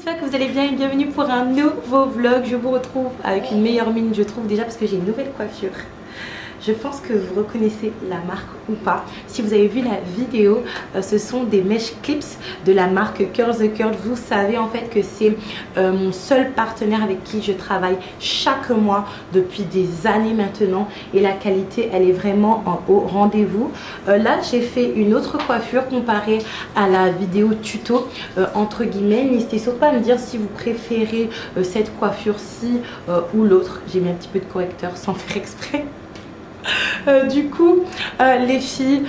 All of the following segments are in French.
j'espère que vous allez bien et bienvenue pour un nouveau vlog. Je vous retrouve avec une meilleure mine, je trouve, déjà parce que j'ai une nouvelle coiffure. Je pense que vous reconnaissez la marque ou pas. Si vous avez vu la vidéo, ce sont des mèches clips de la marque Curls The Curl. Vous savez en fait que c'est mon seul partenaire avec qui je travaille chaque mois depuis des années maintenant. Et la qualité, elle est vraiment en haut rendez-vous. Là, j'ai fait une autre coiffure comparée à la vidéo tuto, entre guillemets. N'hésitez surtout pas à me dire si vous préférez cette coiffure-ci ou l'autre. J'ai mis un petit peu de correcteur sans faire exprès. Du coup les filles,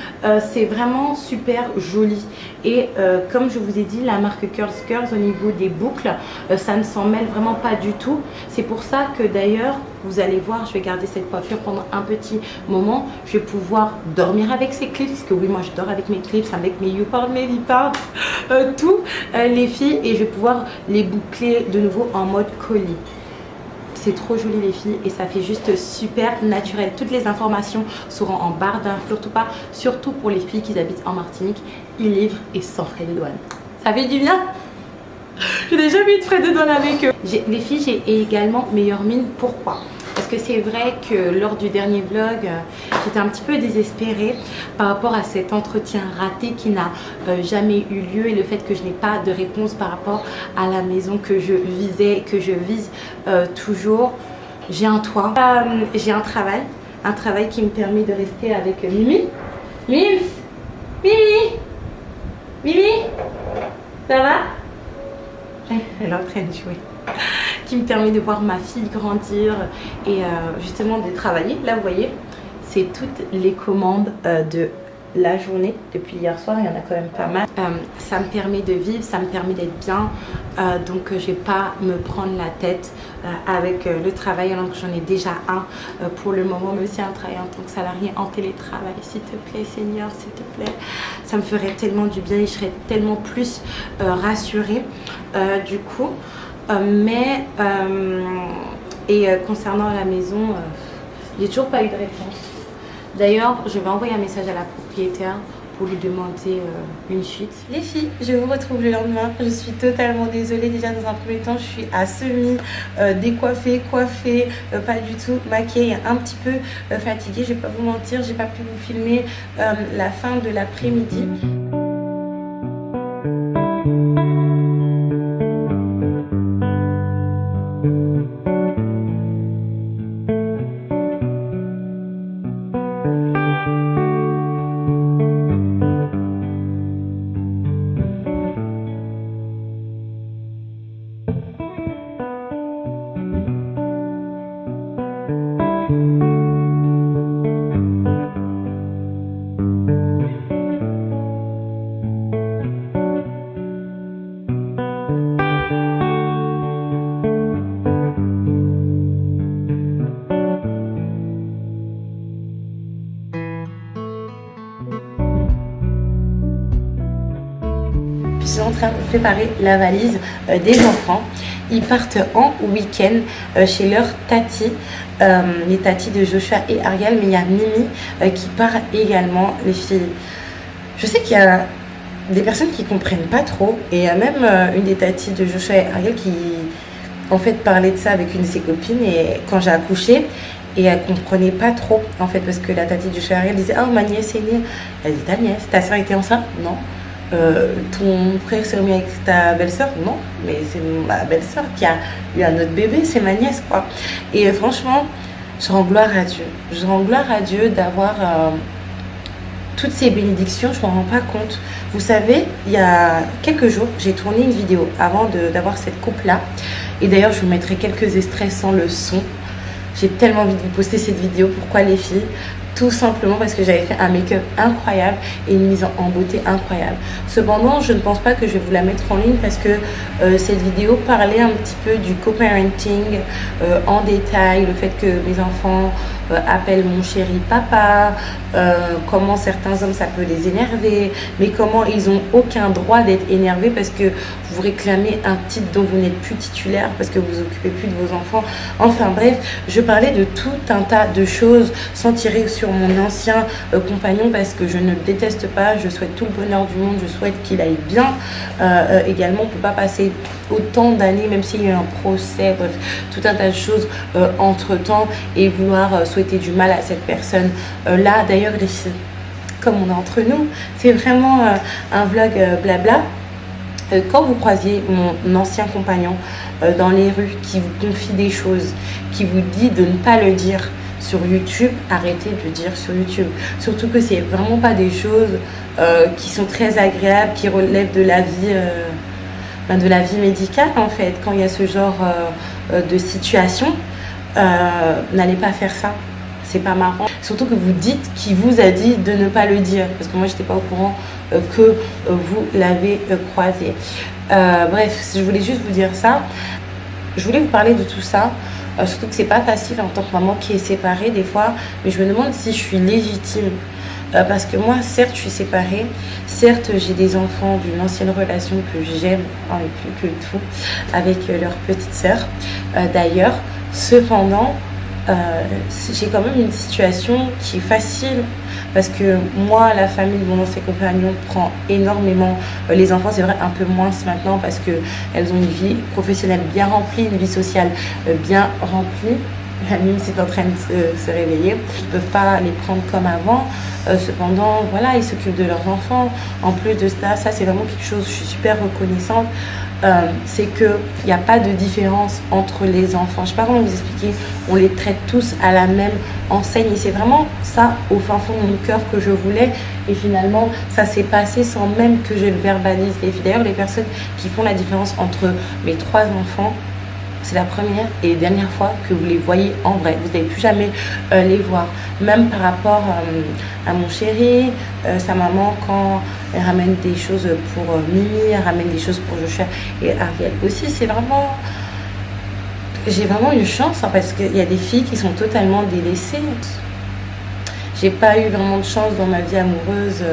c'est vraiment super joli et comme je vous ai dit, la marque Curls Curls au niveau des boucles, ça ne s'en mêle vraiment pas du tout. C'est pour ça que d'ailleurs vous allez voir, je vais garder cette coiffure pendant un petit moment. Je vais pouvoir dormir avec ces clips, parce que oui, moi je dors avec mes clips, avec mes YouPorn, mes Vipart, tout les filles, et je vais pouvoir les boucler de nouveau en mode colis. C'est trop joli les filles et ça fait juste super naturel. Toutes les informations seront en barre d'infos, surtout pour les filles qui habitent en Martinique. Ils livrent et sans frais de douane. Ça fait du bien. Je n'ai jamais eu de frais de douane avec eux. Les filles, j'ai également meilleure mine. Pourquoi? Parce que c'est vrai que lors du dernier vlog, j'étais un petit peu désespérée par rapport à cet entretien raté qui n'a jamais eu lieu et le fait que je n'ai pas de réponse par rapport à la maison que je visais, que je vise toujours. J'ai un toit, j'ai un travail qui me permet de rester avec Mimi. Mimi, ça va? Elle est en train de jouer. Qui me permet de voir ma fille grandir et justement de travailler. Là vous voyez, c'est toutes les commandes de la journée depuis hier soir, il y en a quand même pas mal. Ça me permet de vivre, ça me permet d'être bien, donc je vais pas me prendre la tête avec le travail alors que j'en ai déjà un pour le moment, mais aussi un travail en tant que salarié en télétravail. S'il te plaît Seigneur, s'il te plaît, ça me ferait tellement du bien et je serais tellement plus rassurée du coup. Concernant la maison, j'ai toujours pas eu de réponse. D'ailleurs, je vais envoyer un message à la propriétaire pour lui demander une suite. Les filles, je vous retrouve le lendemain. Je suis totalement désolée. Déjà dans un premier temps, je suis à semi décoiffée, coiffée, pas du tout maquillée, un petit peu fatiguée. Je vais pas vous mentir, j'ai pas pu vous filmer la fin de l'après-midi. Je suis en train de préparer la valise des enfants. Ils partent en week-end chez leur tati, les tatis de Joshua et Ariel, mais il y a Mimi qui part également, les filles. Je sais qu'il y a des personnes qui comprennent pas trop, et il y a même une des tatis de Joshua et Ariel qui en fait parlait de ça avec une de ses copines, et quand j'ai accouché, et elle comprenait pas trop en fait, parce que la tati de Joshua et Ariel disait: ah, ma nièce est née. Elle dit: ta nièce, ta soeur était enceinte? Non. Ton frère s'est remis avec ta belle-sœur? Non, mais c'est ma belle-sœur qui a eu un autre bébé, c'est ma nièce quoi. Et franchement, je rends gloire à Dieu. Je rends gloire à Dieu d'avoir toutes ces bénédictions. Je ne m'en rends pas compte. Vous savez, il y a quelques jours, j'ai tourné une vidéo avant d'avoir cette coupe-là. Et d'ailleurs, je vous mettrai quelques extraits sans le son. J'ai tellement envie de vous poster cette vidéo. Pourquoi les filles? Tout simplement parce que j'avais fait un make-up incroyable et une mise en beauté incroyable. Cependant, je ne pense pas que je vais vous la mettre en ligne parce que cette vidéo parlait un petit peu du co-parenting en détail, le fait que mes enfants appelle mon chéri papa, comment certains hommes ça peut les énerver, mais comment ils ont aucun droit d'être énervés parce que vous réclamez un titre dont vous n'êtes plus titulaire, parce que vous vous occupez plus de vos enfants. Enfin bref, je parlais de tout un tas de choses sans tirer sur mon ancien compagnon parce que je ne le déteste pas, je souhaite tout le bonheur du monde, je souhaite qu'il aille bien. Également, on ne peut pas passer autant d'années, même s'il y a eu un procès, bref, tout un tas de choses entre temps et vouloir souhaiter du mal à cette personne. Là, d'ailleurs, les filles, comme on est entre nous, c'est vraiment un vlog blabla. Quand vous croisiez mon ancien compagnon dans les rues qui vous confie des choses, qui vous dit de ne pas le dire sur YouTube, arrêtez de le dire sur YouTube. Surtout que c'est vraiment pas des choses qui sont très agréables, qui relèvent de la vie médicale en fait. Quand il y a ce genre de situation, n'allez pas faire ça. C'est pas marrant. Surtout que vous dites qui vous a dit de ne pas le dire. Parce que moi, j'étais pas au courant que vous l'avez croisé. Bref, je voulais juste vous dire ça. Je voulais vous parler de tout ça. Surtout que c'est pas facile en tant que maman qui est séparée des fois. Mais je me demande si je suis légitime. Parce que moi, certes, je suis séparée. Certes, j'ai des enfants d'une ancienne relation que j'aime plus que tout. Avec leur petite sœur. D'ailleurs, cependant... j'ai quand même une situation qui est facile parce que moi, la famille de mon ancien compagnon prend énormément les enfants. C'est vrai un peu moins maintenant parce qu'elles ont une vie professionnelle bien remplie, une vie sociale bien remplie. La mime c'est en train de se réveiller. Ils ne peuvent pas les prendre comme avant. Cependant, voilà, ils s'occupent de leurs enfants. En plus de ça, c'est vraiment quelque chose, je suis super reconnaissante. C'est qu'il n'y a pas de différence entre les enfants. Je ne sais pas comment vous expliquer. On les traite tous à la même enseigne. Et c'est vraiment ça, au fin fond de mon cœur, que je voulais. Et finalement, ça s'est passé sans même que je le verbalise. Et d'ailleurs, les personnes qui font la différence entre mes 3 enfants, c'est la première et dernière fois que vous les voyez en vrai. Vous n'allez plus jamais les voir. Même par rapport à mon chéri, sa maman, quand elle ramène des choses pour Mimi, elle ramène des choses pour Joshua et Ariel aussi. C'est vraiment... J'ai vraiment eu chance hein, parce qu'il y a des filles qui sont totalement délaissées. J'ai pas eu vraiment de chance dans ma vie amoureuse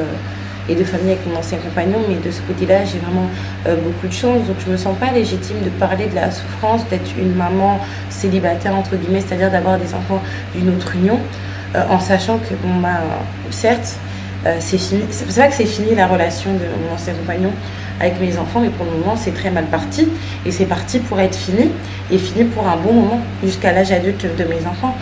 et de famille avec mon ancien compagnon, mais de ce côté-là, j'ai vraiment beaucoup de chance. Donc je me sens pas légitime de parler de la souffrance d'être une maman célibataire, entre guillemets, c'est-à-dire d'avoir des enfants d'une autre union, en sachant que, bon, bah, certes, c'est fini. C'est vrai que c'est fini la relation de mon ancien compagnon avec mes enfants, mais pour le moment, c'est très mal parti. Et c'est parti pour être fini, et fini pour un bon moment, jusqu'à l'âge adulte de mes enfants,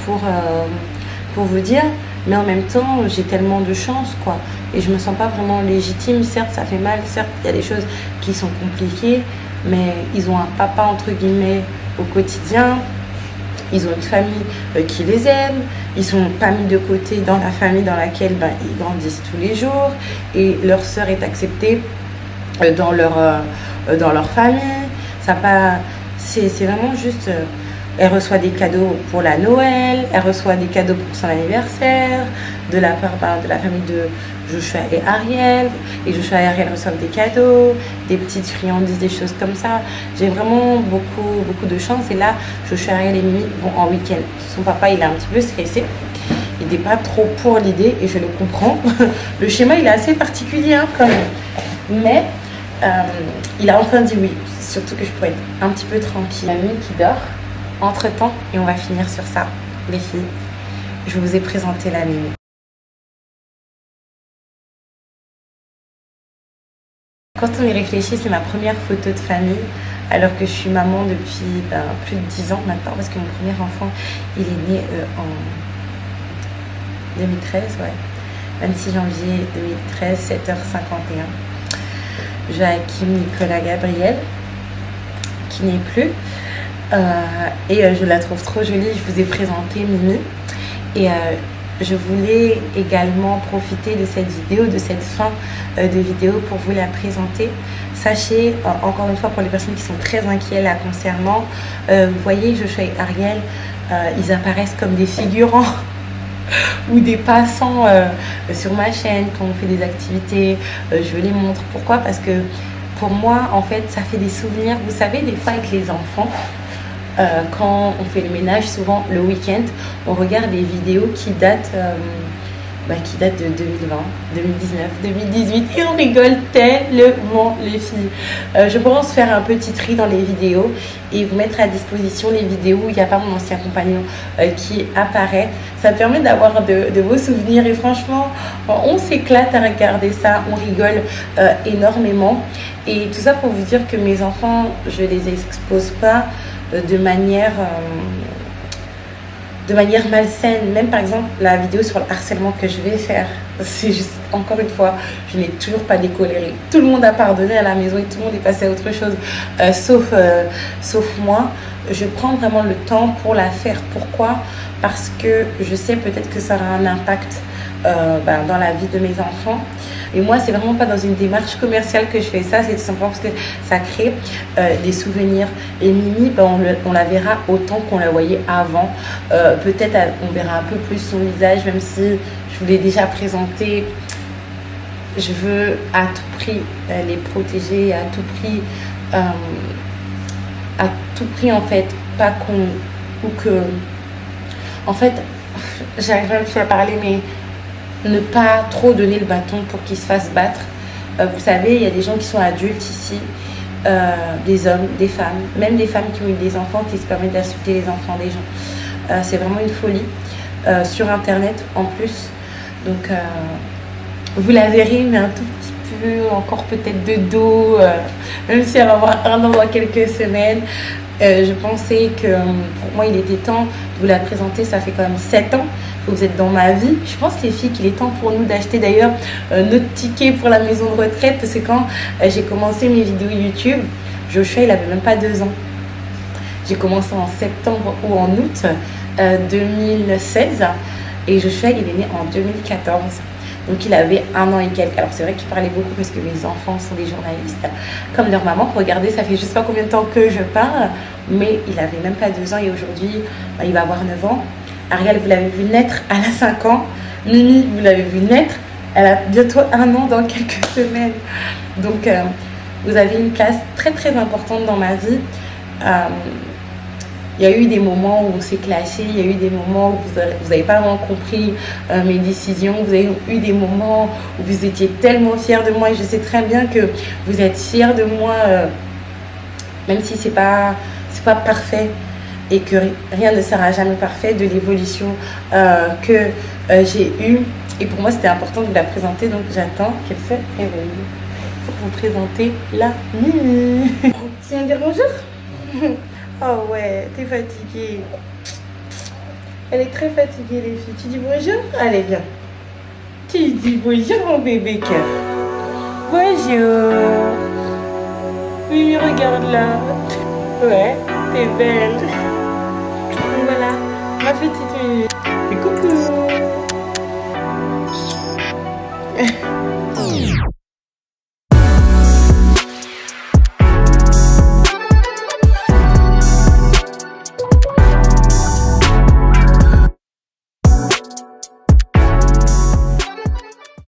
pour vous dire. Mais en même temps, j'ai tellement de chance, quoi. Et je me sens pas vraiment légitime. Certes, ça fait mal. Certes, il y a des choses qui sont compliquées. Mais ils ont un papa, entre guillemets, au quotidien. Ils ont une famille qui les aime. Ils sont pas mis de côté dans la famille dans laquelle ils grandissent tous les jours. Et leur sœur est acceptée dans leur famille. Ça pas... C'est vraiment juste... Elle reçoit des cadeaux pour la Noël, elle reçoit des cadeaux pour son anniversaire, de la part de la famille de Joshua et Ariel. Et Joshua et Ariel reçoivent des cadeaux, des petites friandises, des choses comme ça. J'ai vraiment beaucoup de chance. Et là, Joshua, Ariel et Mimi vont en week-end. Son papa, il est un petit peu stressé. Il n'est pas trop pour l'idée et je le comprends. Le schéma, il est assez particulier hein, quand même. Mais il a enfin dit oui. Surtout que je pourrais être un petit peu tranquille. La Mimi qui dort. Entre temps, et on va finir sur ça, les filles, je vous ai présenté la Mimi. Quand on y réfléchit, c'est ma première photo de famille, alors que je suis maman depuis plus de 10 ans maintenant, parce que mon premier enfant, il est né en 2013, ouais, 26 janvier 2013, 7h51. Joachim Nicolas Gabriel, qui n'est plus. Et je la trouve trop jolie. Je vous ai présenté Mimi et je voulais également profiter de cette vidéo, de cette fin de vidéo pour vous la présenter. Sachez, encore une fois, pour les personnes qui sont très inquiètes la concernant, vous voyez Joshua et Ariel, ils apparaissent comme des figurants ou des passants sur ma chaîne quand on fait des activités. Je les montre. Pourquoi? Parce que pour moi, en fait, ça fait des souvenirs. Vous savez, des fois avec les enfants, quand on fait le ménage, souvent le week-end, on regarde des vidéos qui datent de 2020, 2019, 2018 et on rigole tellement les filles. Je pense faire un petit tri dans les vidéos et vous mettre à disposition les vidéos où il n'y a pas mon ancien compagnon qui apparaît. Ça me permet d'avoir de beaux souvenirs et franchement on s'éclate à regarder ça, on rigole énormément. Et tout ça pour vous dire que mes enfants, je les expose pas de manière malsaine. Même par exemple la vidéo sur le harcèlement que je vais faire, c'est juste, encore une fois, je n'ai toujours pas décoléré. Tout le monde a pardonné à la maison et tout le monde est passé à autre chose, sauf moi. Je prends vraiment le temps pour la faire. Pourquoi? Parce que je sais peut-être que ça aura un impact dans la vie de mes enfants. Et moi, c'est vraiment pas dans une démarche commerciale que je fais ça, c'est tout simplement parce que ça crée des souvenirs. Et Mimi, on la verra autant qu'on la voyait avant. Peut-être on verra un peu plus son visage, même si je vous l'ai déjà présenté. Je veux à tout prix les protéger, à tout prix en fait, pas qu'on ou que, en fait, j'arrive même plus à parler, mais ne pas trop donner le bâton pour qu'ils se fassent battre. Vous savez, il y a des gens qui sont adultes ici, des hommes, des femmes, même des femmes qui ont eu des enfants qui se permettent d'insulter les enfants des gens. C'est vraiment une folie. Sur internet en plus. Donc vous la verrez, mais un tout petit peu, encore peut-être de dos, même si elle va avoir un an dans quelques semaines. Je pensais que pour moi il était temps de vous la présenter. Ça fait quand même 7 ans que vous êtes dans ma vie. Je pense les filles qu'il est temps pour nous d'acheter d'ailleurs notre ticket pour la maison de retraite, parce que quand j'ai commencé mes vidéos YouTube, Joshua il avait même pas 2 ans. J'ai commencé en septembre ou en août 2016 et Joshua il est né en 2014. Donc il avait 1 an et quelques. Alors c'est vrai qu'il parlait beaucoup parce que mes enfants sont des journalistes comme leur maman. Regardez, ça fait je sais pas combien de temps que je parle, mais il avait même pas 2 ans et aujourd'hui il va avoir 9 ans. Ariel, vous l'avez vu naître, elle a 5 ans. Mimi, vous l'avez vu naître, elle a bientôt 1 an dans quelques semaines. Donc vous avez une place très très importante dans ma vie. Il y a eu des moments où on s'est clashé, il y a eu des moments où vous n'avez pas vraiment compris mes décisions, vous avez eu des moments où vous étiez tellement fiers de moi et je sais très bien que vous êtes fiers de moi, même si c'est pas parfait et que rien ne sera jamais parfait, de l'évolution que j'ai eue. Et pour moi c'était important de vous la présenter, donc j'attends qu'elle se réveille pour vous présenter la Mimi. Tu viens dire bonjour? Oh ouais, t'es fatiguée. Elle est très fatiguée les filles. Tu dis bonjour? Allez, viens. Tu dis bonjour mon bébé cœur. Bonjour. Oui, regarde là. Ouais, t'es belle. Voilà, ma petite Mimi.